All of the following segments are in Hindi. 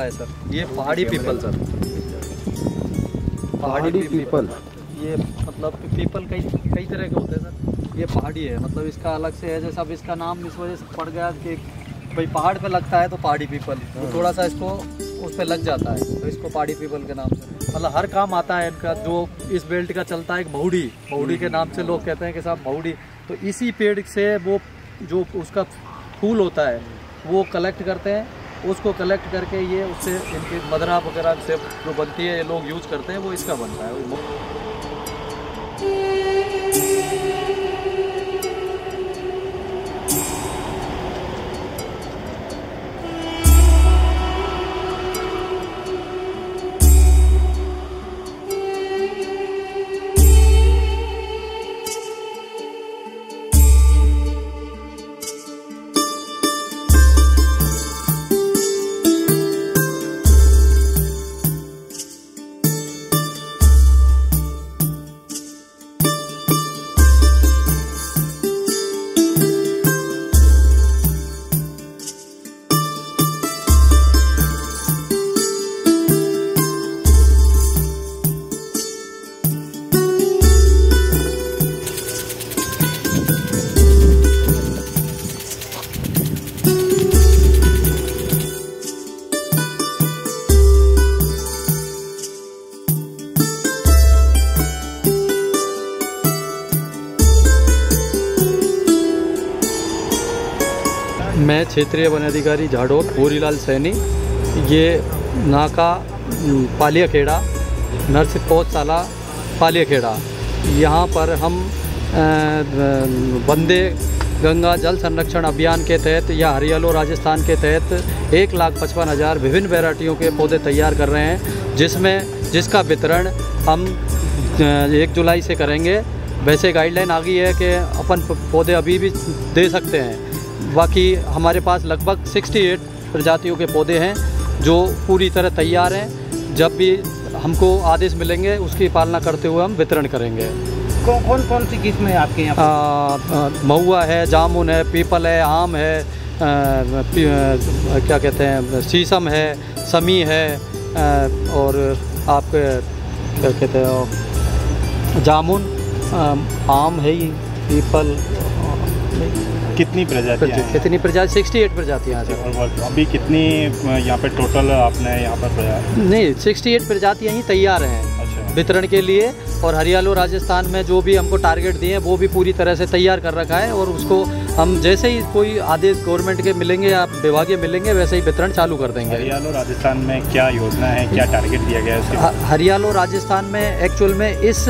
है सर, ये पहाड़ी पीपल सर, पहाड़ी पीपल। ये मतलब पीपल कई तरह के होते हैं सर, ये पहाड़ी है, मतलब इसका अलग से है, जैसे अब इसका नाम इस वजह से पड़ गया कि भाई पहाड़ पे लगता है तो पहाड़ी पीपल, तो थोड़ा सा इसको उस पर लग जाता है तो इसको पहाड़ी पीपल के नाम से, मतलब हर काम आता है इनका। जो इस बेल्ट का चलता है एक महुड़ी के नाम से लोग कहते हैं कि साहब महुड़ी, तो इसी पेड़ से वो जो उसका फूल होता है वो कलेक्ट करते हैं, उसको कलेक्ट करके ये उससे इनकी मदरा वगैरह से जो बनती है ये लोग यूज करते हैं, वो इसका बनता है। मैं क्षेत्रीय वन अधिकारी झाड़ोद भूरीलाल सैनी, ये नाका पालियाखेड़ा नरसिंह पौधशाला पालियाखेड़ा, यहाँ पर हम वंदे गंगा जल संरक्षण अभियान के तहत या हरियालो राजस्थान के तहत 1,55,000 विभिन्न वैरायटियों के पौधे तैयार कर रहे हैं, जिसका वितरण हम 1 जुलाई से करेंगे। वैसे गाइडलाइन आ गई है कि अपन पौधे अभी भी दे सकते हैं, बाकी हमारे पास लगभग 68 प्रजातियों के पौधे हैं जो पूरी तरह तैयार हैं। जब भी हमको आदेश मिलेंगे उसकी पालना करते हुए हम वितरण करेंगे। कौन सी किस्म है आपके यहाँ? महुआ है, जामुन है, पीपल है, आम है, क्या कहते हैं, शीशम है, समी है, और आपके क्या कहते हैं, जामुन, आम है ही, पीपल। कितनी प्रजातियाँ हैं? कितनी प्रजाति? 68 प्रजातियाँ हैं। और अभी कितनी यहाँ पे टोटल आपने यहाँ पर? नहीं, 68 प्रजातियाँ ही तैयार हैं वितरण के लिए, और हरियालो राजस्थान में जो भी हमको टारगेट दिए हैं वो भी पूरी तरह से तैयार कर रखा है, और उसको हम जैसे ही कोई आदेश गवर्नमेंट के मिलेंगे या विभागीय मिलेंगे वैसे ही वितरण चालू कर देंगे। हरियालो राजस्थान में क्या योजना है, क्या टारगेट दिया गया है? हरियालो राजस्थान में एक्चुअल में इस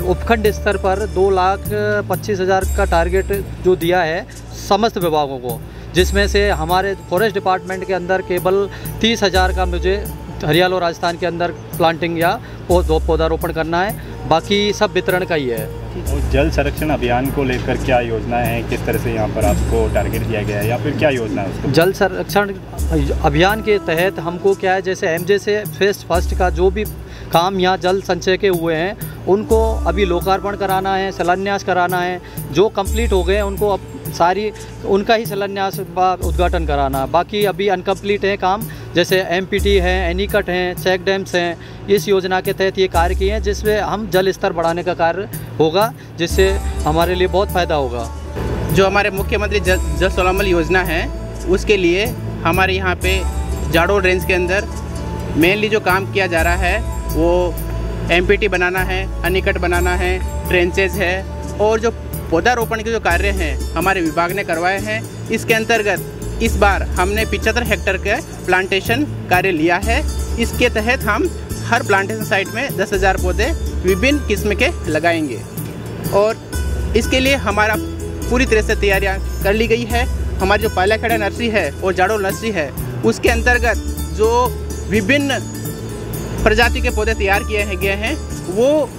उपखंड स्तर पर 2,25,000 का टारगेट जो दिया है समस्त विभागों को, जिसमें से हमारे फॉरेस्ट डिपार्टमेंट के अंदर केवल 30,000 का मुझे हरियालो राजस्थान के अंदर प्लांटिंग या पौधारोपण करना है, बाकी सब वितरण का ही है। और जल संरक्षण अभियान को लेकर क्या योजना है, किस तरह से यहाँ पर आपको टारगेट दिया गया है या फिर क्या योजना है उसको? जल संरक्षण अभियान के तहत हमको क्या है, जैसे एमजे से फेज फर्स्ट का जो भी काम यहाँ जल संचय के हुए हैं उनको अभी लोकार्पण कराना है, शिलान्यास कराना है, जो कंप्लीट हो गए हैं उनको अब सारी उनका ही शिलान्यास उद्घाटन कराना, बाकी अभी अनकम्प्लीट है काम, जैसे एमपीटी है, एनीकट हैं, चेक डैम्स हैं। इस योजना के तहत ये कार्य किए हैं जिसमें हम जल स्तर बढ़ाने का कार्य होगा, जिससे हमारे लिए बहुत फ़ायदा होगा। जो हमारे मुख्यमंत्री जल स्वावलंबन योजना है उसके लिए हमारे यहाँ पे झाड़ोद रेंज के अंदर मेनली जो काम किया जा रहा है वो एमपीटी बनाना है, एनीकट बनाना है, ट्रेंचेज है, और जो पौधारोपण के जो कार्य हैं हमारे विभाग ने करवाए हैं। इसके अंतर्गत इस बार हमने 75 हेक्टेयर के प्लांटेशन कार्य लिया है। इसके तहत हम हर प्लांटेशन साइट में 10,000 पौधे विभिन्न किस्म के लगाएंगे, और इसके लिए हमारा पूरी तरह से तैयारियां कर ली गई है। हमारी जो पालियाखेड़ा नर्सरी है और झाड़ोद नर्सरी है उसके अंतर्गत जो विभिन्न प्रजाति के पौधे तैयार किए गए हैं वो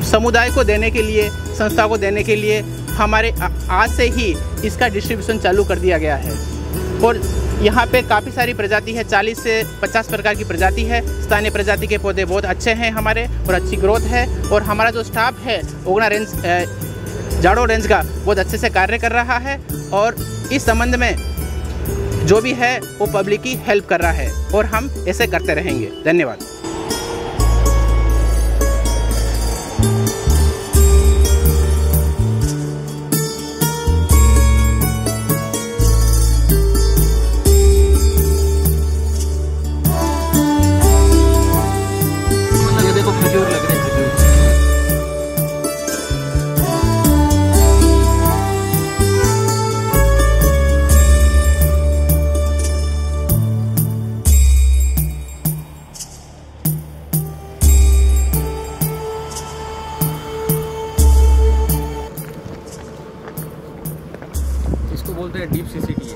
समुदाय को देने के लिए, संस्था को देने के लिए हमारे आज से ही इसका डिस्ट्रीब्यूशन चालू कर दिया गया है। और यहाँ पे काफ़ी सारी प्रजाति है, 40 से 50 प्रकार की प्रजाति है। स्थानीय प्रजाति के पौधे बहुत अच्छे हैं हमारे और अच्छी ग्रोथ है, और हमारा जो स्टाफ है ओगना रेंज झाड़ोद रेंज का बहुत अच्छे से कार्य कर रहा है। और इस संबंध में जो भी है वो पब्लिक की हेल्प कर रहा है और हम ऐसे करते रहेंगे। धन्यवाद। देखो खजूर लग रहे हैं, खजूर। इसको बोलते हैं डीप सीसीटी।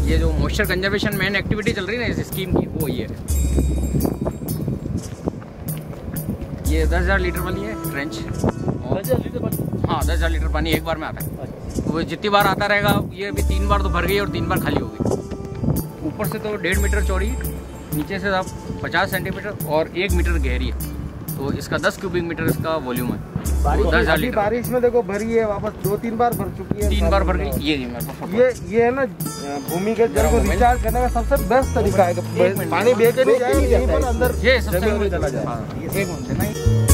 ये जो मॉइस्चर कंजर्वेशन मेन एक्टिविटी चल रही है ना इस स्कीम की, वो ये है। ये 10,000 लीटर वाली है ट्रेंच। 10,000 लीटर पानी? हाँ, 10,000 लीटर पानी एक बार में आता है। वो जितनी बार आता रहेगा, ये भी 3 बार तो भर गई और 3 बार खाली हो गई। ऊपर से तो 1.5 मीटर चौड़ी, नीचे से आप 50 सेंटीमीटर और 1 मीटर गहरी है। तो इसका 10 क्यूबिक मीटर इसका वॉल्यूम है। 10,000 लीटर। बारिश में देखो भरी है, वापस 2-3 बार भर चुकी है। 3 बार भर गई। ये ये है ना भूमिगत जल को रिचार्ज करने का सबसे बेस्ट तरीका है। पानी बह के नहीं जाएगा, यहीं पर अंदर ये सबसे जमीन में चला जाएगा। एक मिनट नहीं।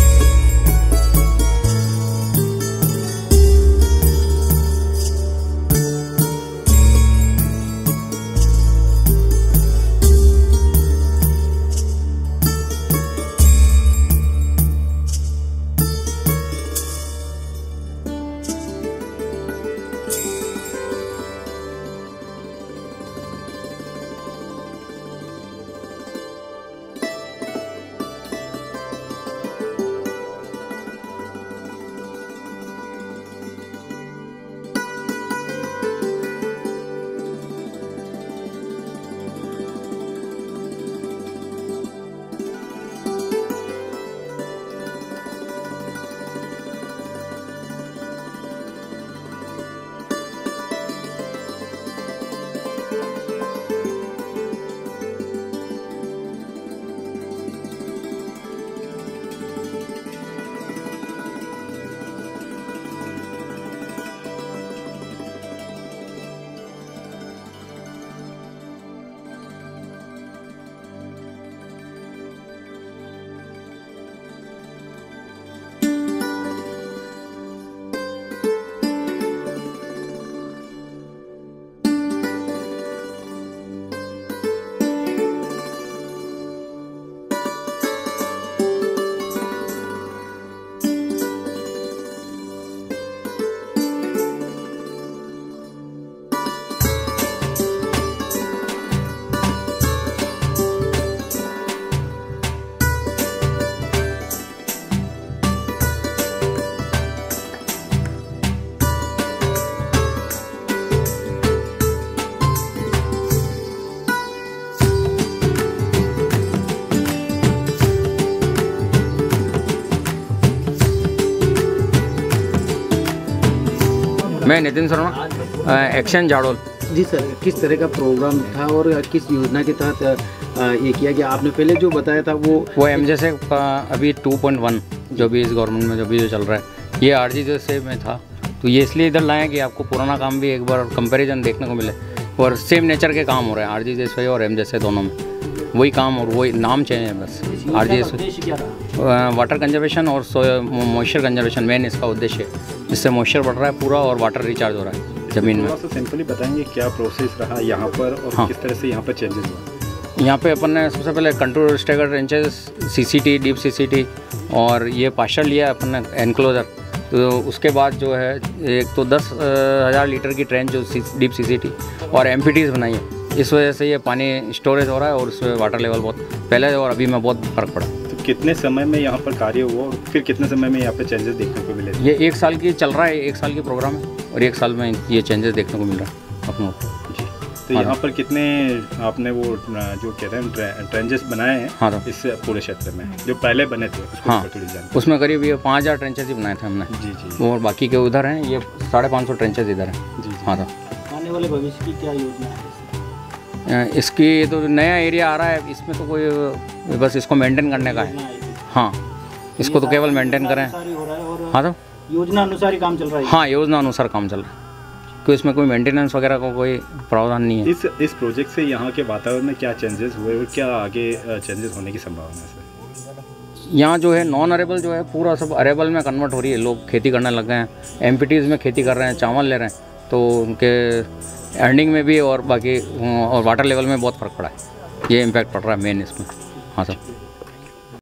मैं नितिन शर्मा, एक्शन जाडोल। जी सर, किस तरह का प्रोग्राम था और किस योजना के तहत ये किया गया? आपने पहले जो बताया था वो एमजेसे का अभी 2.1 जो भी इस गवर्नमेंट में जो भी जो चल रहा है, ये आरजीएसए में था। तो ये इसलिए इधर लाए कि आपको पुराना काम भी एक बार कंपैरिजन देखने को मिले और सेम नेचर के काम हो रहे हैं आरजीएसए और एमजेसे दोनों में। वही काम और वही नाम चेंज है बस। आरजीएसए वाटर कंजर्वेशन और मॉइस्चर कंजर्वेशन मेन इसका उद्देश्य है, जिससे मॉइस्चर बढ़ रहा है पूरा और वाटर रिचार्ज हो रहा है ज़मीन में। तो सिंपली बताएंगे क्या प्रोसेस रहा यहाँ पर और हाँ। किस तरह से यहाँ पर चेंजेस हुआ? यहाँ पे अपन ने सबसे पहले control stagger trenches, CCT, deep CCT और ये पास्चर लिया अपन ने एनक्लोजर। तो उसके बाद जो है एक तो 10,000 लीटर की ट्रेंच जो डीप सीसीटी और एमपीटीज बनाई है। इस वजह से ये पानी स्टोरेज हो रहा है और उसमें वाटर लेवल बहुत पहले और अभी में बहुत फ़र्क पड़ा। तो कितने समय में यहाँ पर कार्य हुआ और फिर कितने समय में यहाँ पर चेंजेस देखने को मिले? ये 1 साल की चल रहा है, 1 साल की प्रोग्राम है और 1 साल में ये चेंजेस देखने को मिल रहा है अपनों को। जी, तो यहाँ पर कितने आपने वो जो कहते हैं ट्रेंचेस बनाए हैं? हाँ, तो इस पूरे क्षेत्र में जो पहले बने थे हाँ, थोड़ी जानकारी। उसमें करीब ये 5,000 ट्रेंचेस ही बनाए थे हमने। जी जी। और बाकी के उधर हैं, ये 550 ट्रेंचेस इधर हैं। जी हाँ, तो आने वाले भविष्य की क्या योजना है? इसकी तो नया एरिया आ रहा है, इसमें तो कोई बस इसको मेंटेन करने का है। हाँ, इसको तो केवल मेंटेन करें। हो रहा है और हाँ, तो योजना अनुसार ही काम चल रहा है। हाँ, योजना अनुसार काम चल रहा है। कि इसमें कोई मेंटेनेंस वगैरह का कोई प्रावधान नहीं है। इस प्रोजेक्ट से यहाँ के वातावरण में क्या चेंजेस हुए और क्या आगे चेंजेस होने की संभावना है सर? यहाँ जो है नॉन अरेबल जो है पूरा सब अरेबल में कन्वर्ट हो रही है, लोग खेती करने लग गए हैं, एमपीटीज़ में खेती कर रहे हैं, चावल ले रहे हैं, तो उनके अर्निंग में भी और बाकी और वाटर लेवल में बहुत फ़र्क पड़ा है। ये इम्पैक्ट पड़ रहा है मेन इसमें। हाँ सर।